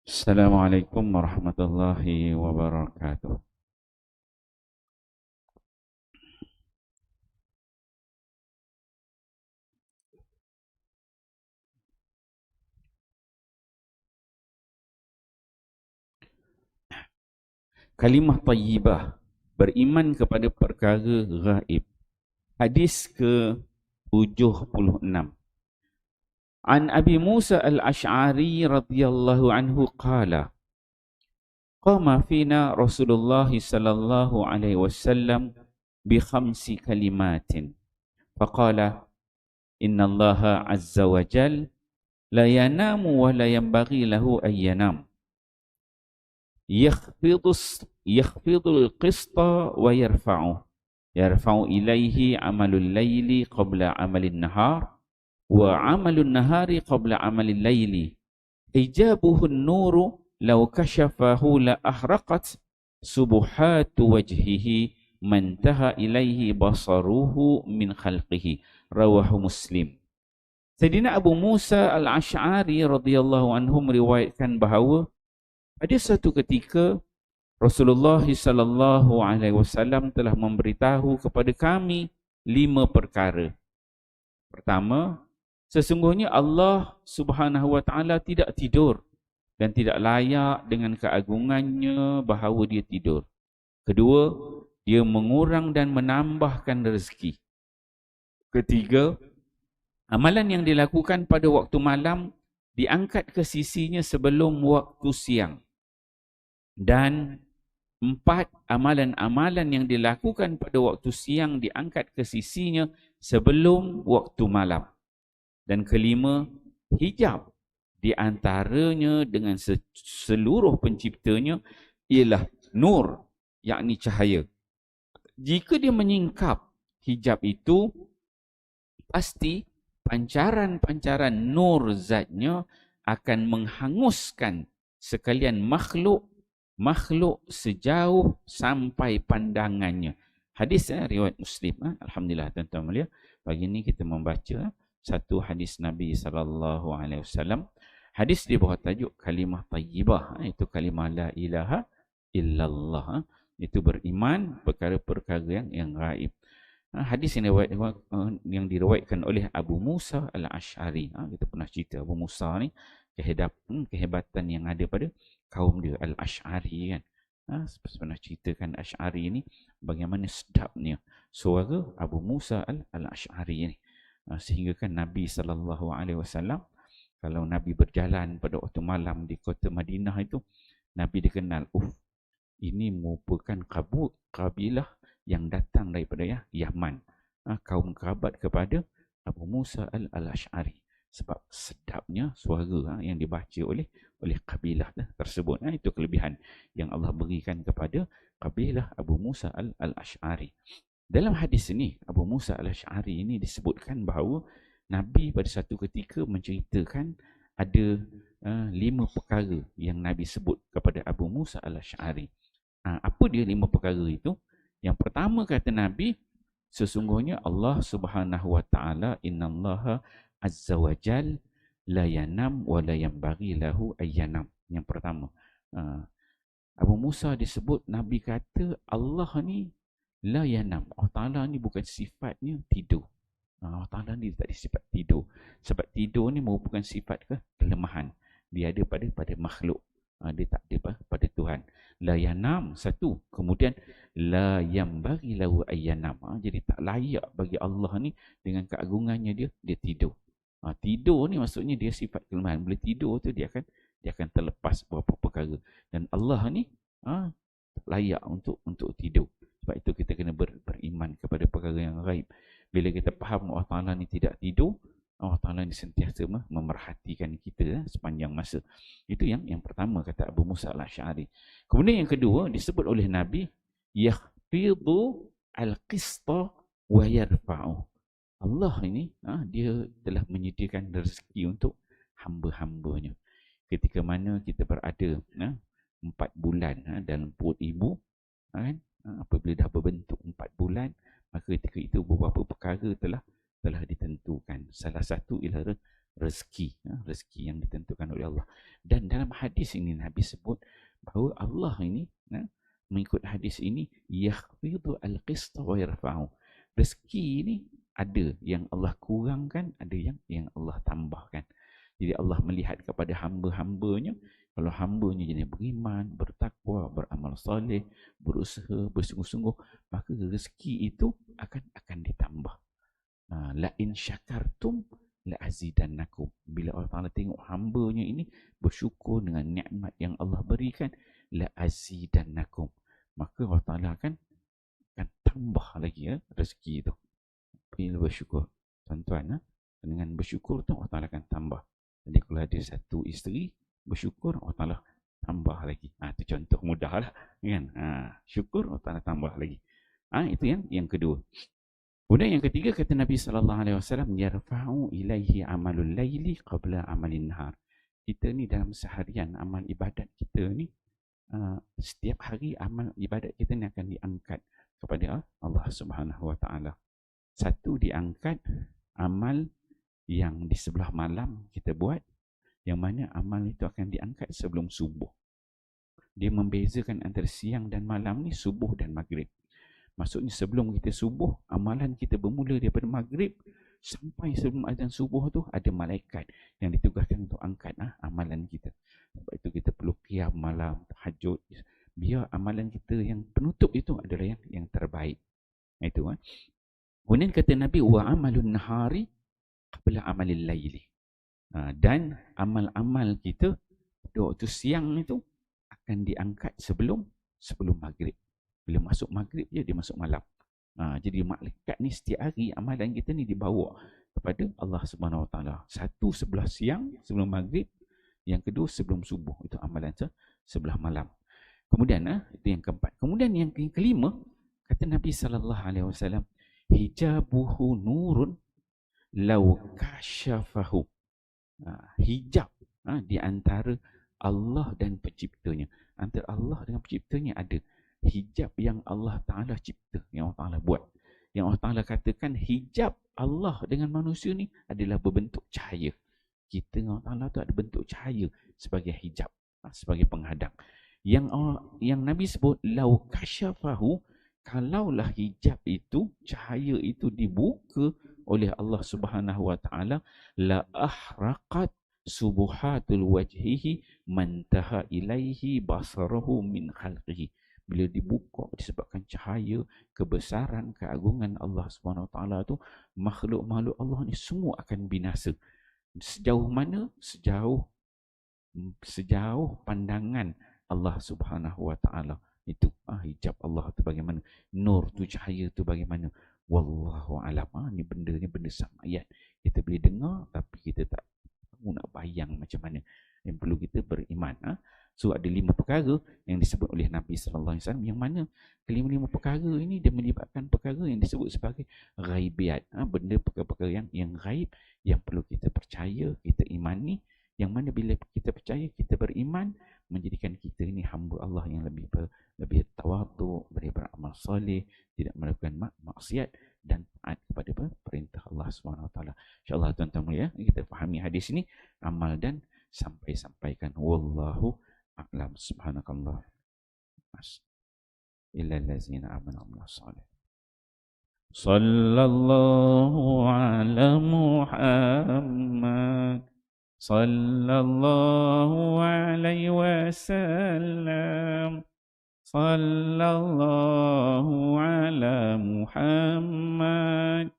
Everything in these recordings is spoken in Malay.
Assalamualaikum warahmatullahi wabarakatuh. Kalimah tayyibah, beriman kepada perkara gaib. Hadis ke-76. An Abi Musa al-Ash'ari radhiyallahu anhu qala, qama fina Rasulullah sallallahu alaihi wasallam bi khamsi kalimatin. Faqala, inna Allah azza wa jal la yanamu wa la yanbaghi lahu an yanam. Yakhfidul qista wa yarfa'u ilaihi amalul layli qabla amalin nahar wa amalun nahari qabla amalil layli hijabuhun nuru law kashafahu la ahraqat subuhatu wajhihi mantaha ilaihi basaruhu min khalqihi. Rawahu Muslim. Sayyidina Abu Musa al-Ash'ari radhiyallahu anhu meriwayatkan bahawa pada satu ketika Rasulullah sallallahu alaihi wasallam telah memberitahu kepada kami 5 perkara. Pertama, sesungguhnya Allah Subhanahu wa taala tidak tidur dan tidak layak dengan keagungannya bahawa dia tidur. Kedua, dia mengurang dan menambahkan rezeki. Ketiga, amalan yang dilakukan pada waktu malam diangkat ke sisinya sebelum waktu siang. Dan 4, amalan-amalan yang dilakukan pada waktu siang diangkat ke sisinya sebelum waktu malam. Dan kelima, hijab di antaranya dengan seluruh penciptanya ialah nur, yakni cahaya. Jika dia menyingkap hijab itu, pasti pancaran-pancaran nur zatnya akan menghanguskan sekalian makhluk sejauh sampai pandangannya. Hadis riwayat Muslim. Alhamdulillah tuan-tuan mulia. Pagi ini kita membaca satu hadis Nabi SAW. Hadis di bawah tajuk kalimah tayyibah. Itu kalimah la ilaha illallah. Itu beriman perkara-perkara yang gaib. Hadis yang diriwayatkan oleh Abu Musa al-Ash'ari. Kita pernah cerita Abu Musa ni kehebatan yang ada pada kaum dia al-Ash'ari kan. Pernah ceritakan Ash'ari ni bagaimana sedapnya suara Abu Musa al-Ash'ari ni. Sehingga kan Nabi SAW, kalau Nabi berjalan pada waktu malam di kota Madinah itu, Nabi dikenal, ini merupakan kabilah yang datang daripada Yaman. Kaum kerabat kepada Abu Musa al-Ash'ari. Sebab sedapnya suara yang dibaca oleh kabilah tersebut. Itu kelebihan yang Allah berikan kepada kabilah Abu Musa al-Ash'ari. Dalam hadis ini, Abu Musa al-Ash'ari ini disebutkan bahawa Nabi pada satu ketika menceritakan ada 5 perkara yang Nabi sebut kepada Abu Musa al-Ash'ari. Apa dia 5 perkara itu? Yang pertama kata Nabi, sesungguhnya Allah Subhanahu wa taala, innallaha azza wa jal la yanam wa la yanbaghi lahu ayyanam. Yang pertama, Abu Musa disebut, Nabi kata Allah ni la yanam. Allah Ta'ala ni bukan sifatnya tidur. Allah Ta'ala ni tak ada sifat tidur. Sebab tidur ni merupakan sifat kelemahan. Dia ada pada makhluk. Dia tak ada pada Tuhan. La yanam, satu. Kemudian la yanbaghi lahu ayyanam. Jadi tak layak bagi Allah ni dengan keagungannya dia tidur. Tidur ni maksudnya dia sifat kelemahan. Bila tidur tu dia akan terlepas beberapa perkara. Dan Allah ni layak untuk tidur. Sebab itu kita kena beriman kepada perkara yang gaib. Bila kita faham Allah Ta'ala ni tidak tidur, Allah Ta'ala ni sentiasa memerhatikan kita sepanjang masa. Itu yang pertama kata Abu Musa al-Ash'ari. Kemudian yang kedua disebut oleh Nabi, yakhfidu al-qista wa yarfa'u. Allah ini dia telah menyediakan rezeki untuk hamba-hambanya. Ketika mana kita berada 4 bulan dalam perut ibu, kan? Apabila dah berbentuk 4 bulan, maka ketika itu beberapa perkara telah ditentukan. Salah satu ialah rezeki, rezeki yang ditentukan oleh Allah. Dan dalam hadis ini Nabi sebut bahawa Allah ini, mengikut hadis ini, yakhfidu al-qista wa yarfa'u. Rezeki ini ada yang Allah kurangkan, ada yang Allah tambahkan. Jadi Allah melihat kepada hamba-hambanya, kalau hambanya jadi beriman, bertakwa, beramal soleh, berusaha, bersungguh-sungguh, maka rezeki itu akan ditambah. La in syakartum la azidannakum. Bila Allah Taala tengok hamba-Nya ini bersyukur dengan nikmat yang Allah berikan, la azidannakum, maka Allah Taala akan tambah lagi rezeki itu. Bila bersyukur, tuan-tuan, dengan bersyukur tu Allah Taala akan tambah. Jadi kalau ada satu isteri bersyukur, Allah Taala tambah lagi. Itu contoh mudah lah, kan? Syukur, Allah Taala tambah lagi. Itu yang kedua. Kemudian yang ketiga, kata Nabi SAW, yarfa'u ilaihi amalul laili qabla amalin nahar. Kita ni dalam seharian, amal ibadat kita ni, setiap hari amal ibadat kita ni akan diangkat kepada Allah Subhanahu Wa Taala. Satu, diangkat amal yang di sebelah malam kita buat, yang mana amal itu akan diangkat sebelum subuh. Dia membezakan antara siang dan malam ni, subuh dan maghrib. Maksudnya sebelum kita subuh, amalan kita bermula daripada maghrib sampai sebelum azan subuh tu ada malaikat yang ditugaskan untuk angkat amalan kita. Sebab itu kita perlu qiyam malam, tahajud, biar amalan kita yang penutup itu adalah yang terbaik. Itu Kemudian kata Nabi, wa amalun nahari qabla amalil laili. Dan amal-amal kita pada waktu siang itu akan diangkat sebelum maghrib. Bila masuk maghrib je, dia masuk malam. Jadi malaikat ni setiap hari amalan kita ni dibawa kepada Allah Subhanahu Wa Taala. Satu sebelah siang sebelum maghrib, yang kedua sebelum subuh, itu amalan sebelah malam. Kemudian itu yang keempat. Kemudian yang kelima, kata Nabi SAW, hijabuhu nurun law kasyafahu. Hijab di antara Allah dan penciptanya. Antara Allah dengan penciptanya ada hijab yang Allah Ta'ala cipta, yang Allah Ta'ala buat. Yang Allah Ta'ala katakan hijab Allah dengan manusia ni adalah berbentuk cahaya. Kita dengan Allah Ta'ala tu ada bentuk cahaya sebagai hijab, sebagai penghadang. Yang Nabi sebut, lau kasyafahu, kalaulah hijab itu, cahaya itu dibuka oleh Allah Subhanahu Wa Ta'ala, la ahraqat subuhatul wajhihi mantaha ilaihi basarahu min khalqihi. Bila dibuka disebabkan cahaya, kebesaran, keagungan Allah Subhanahu Wa Taala tu, makhluk-makhluk Allah ni semua akan binasa. Sejauh mana? Sejauh pandangan Allah Subhanahu Wa Taala. Itu hijab Allah tu bagaimana, nur tu, cahaya tu bagaimana. Wallahu alam. Ni benda sangat kita boleh dengar tapi kita tak tahu nak bayang macam mana. Yang perlu kita beriman. So ada 5 perkara yang disebut oleh Nabi sallallahu alaihi wasallam, yang mana kelima-lima perkara ini dia melibatkan perkara yang disebut sebagai ghaibiat. Benda perkara-perkara yang ghaib, yang perlu kita percaya, kita imani, yang mana bila kita percaya, kita beriman, menjadikan kita ini hamba Allah yang lebih tawaduk, beramal soleh, tidak melakukan maksiat dan taat kepada perintah Allah Subhanahu Wa Taala. Insya-Allah tuan-tuan kita fahami hadis ini, amal dan sampaikan. Wallahu a'lam. Subhanakallah. Illa allazina amanu wa salih. Sallallahu ala Muhammad. Sallallahu alaihi wasallam. Sallallahu ala Muhammad.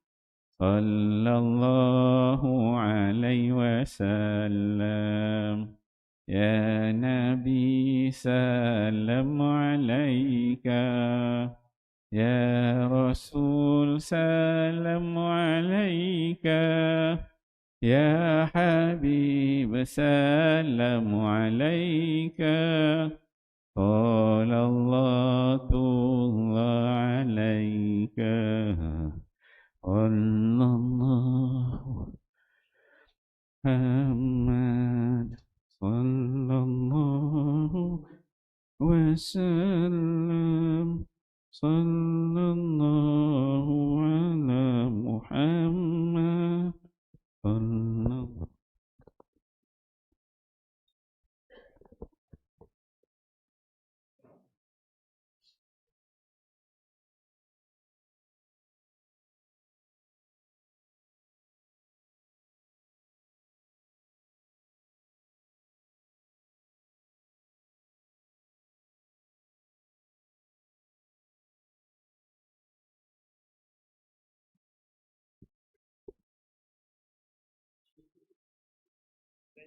Sallallahu alaihi wasallam. Ya Nabi salam alaika. Ya Rasul salam alaika. Ya Habib salam alaika. Qala Allah alaika. Allahu Muhammad sallallahu wasallam. Sallallahu ala Muhammad.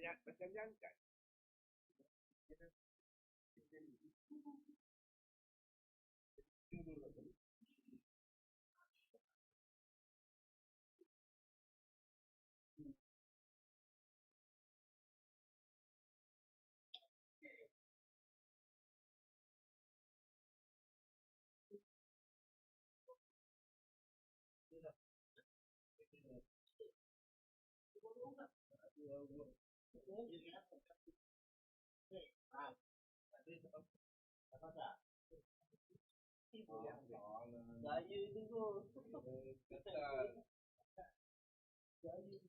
macam jangka. Saya itu